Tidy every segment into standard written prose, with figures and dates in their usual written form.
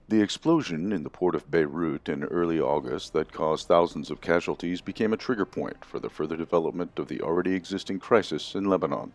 The explosion in the port of Beirut in early August that caused thousands of casualties became a trigger point for the further development of the already existing crisis in Lebanon.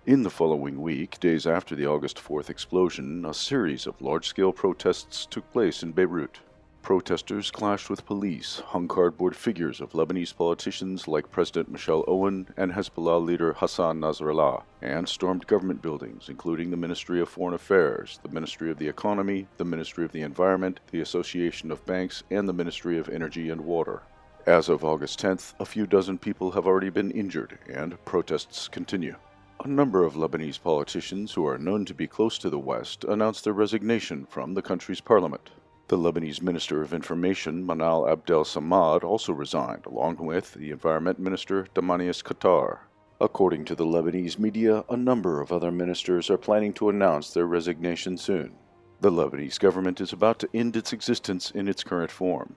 In the following week, days after the August 4th explosion, a series of large-scale protests took place in Beirut. Protesters clashed with police, hung cardboard figures of Lebanese politicians like President Michel Aoun and Hezbollah leader Hassan Nasrallah, and stormed government buildings, including the Ministry of Foreign Affairs, the Ministry of the Economy, the Ministry of the Environment, the Association of Banks, and the Ministry of Energy and Water. As of August 10th, a few dozen people have already been injured, and protests continue. A number of Lebanese politicians who are known to be close to the West announced their resignation from the country's parliament. The Lebanese Minister of Information, Manal Abdel Samad, also resigned, along with the Environment Minister Damianus Qitar. According to the Lebanese media, a number of other ministers are planning to announce their resignation soon. The Lebanese government is about to end its existence in its current form.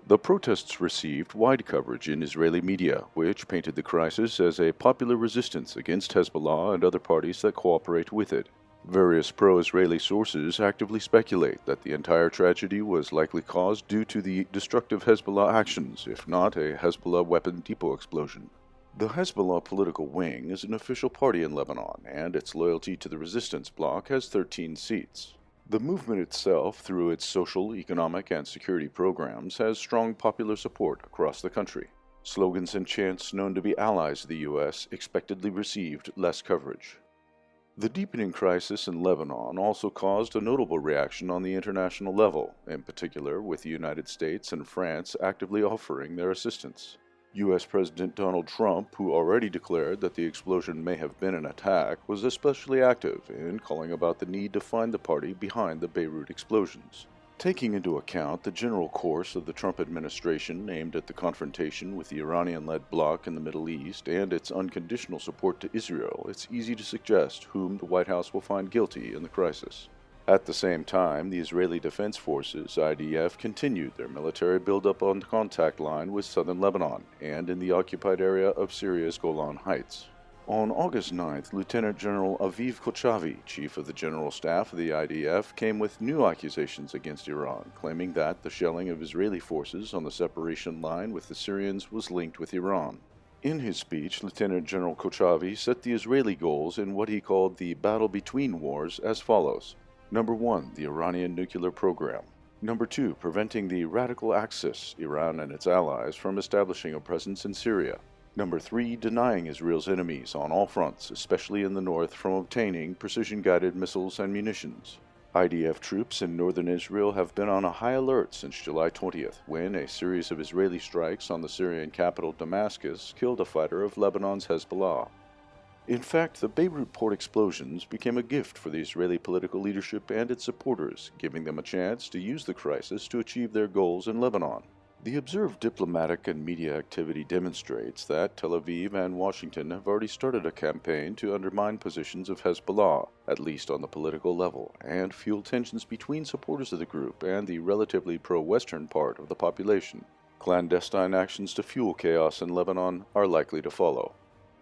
The protests received wide coverage in Israeli media, which painted the crisis as a popular resistance against Hezbollah and other parties that cooperate with it. Various pro-Israeli sources actively speculate that the entire tragedy was likely caused due to the destructive Hezbollah actions, if not a Hezbollah weapon depot explosion. The Hezbollah political wing is an official party in Lebanon, and its loyalty to the resistance bloc has 13 seats. The movement itself, through its social, economic, and security programs, has strong popular support across the country. Slogans and chants known to be allies of the U.S. expectedly received less coverage. The deepening crisis in Lebanon also caused a notable reaction on the international level, in particular with the United States and France actively offering their assistance. U.S. President Donald Trump, who already declared that the explosion may have been an attack, was especially active in calling about the need to find the party behind the Beirut explosions. Taking into account the general course of the Trump administration aimed at the confrontation with the Iranian-led bloc in the Middle East and its unconditional support to Israel, it's easy to suggest whom the White House will find guilty in the crisis. At the same time, the Israeli Defense Forces, IDF, continued their military buildup on the contact line with southern Lebanon and in the occupied area of Syria's Golan Heights. On August 9th, Lieutenant General Aviv Kochavi, Chief of the General Staff of the IDF, came with new accusations against Iran, claiming that the shelling of Israeli forces on the separation line with the Syrians was linked with Iran. In his speech, Lieutenant General Kochavi set the Israeli goals in what he called the battle between wars as follows. Number 1, the Iranian nuclear program. Number 2, preventing the radical Axis, Iran and its allies, from establishing a presence in Syria. Number 3, denying Israel's enemies on all fronts, especially in the north, from obtaining precision-guided missiles and munitions. IDF troops in northern Israel have been on a high alert since July 20th, when a series of Israeli strikes on the Syrian capital Damascus killed a fighter of Lebanon's Hezbollah. In fact, the Beirut port explosions became a gift for the Israeli political leadership and its supporters, giving them a chance to use the crisis to achieve their goals in Lebanon. The observed diplomatic and media activity demonstrates that Tel Aviv and Washington have already started a campaign to undermine positions of Hezbollah, at least on the political level, and fuel tensions between supporters of the group and the relatively pro-Western part of the population. Clandestine actions to fuel chaos in Lebanon are likely to follow.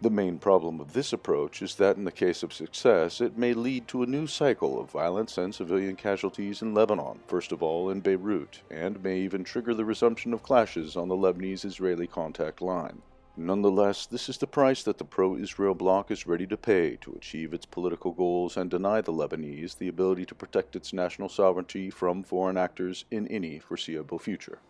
The main problem of this approach is that in the case of success, it may lead to a new cycle of violence and civilian casualties in Lebanon, first of all in Beirut, and may even trigger the resumption of clashes on the Lebanese-Israeli contact line. Nonetheless, this is the price that the pro-Israel bloc is ready to pay to achieve its political goals and deny the Lebanese the ability to protect its national sovereignty from foreign actors in any foreseeable future.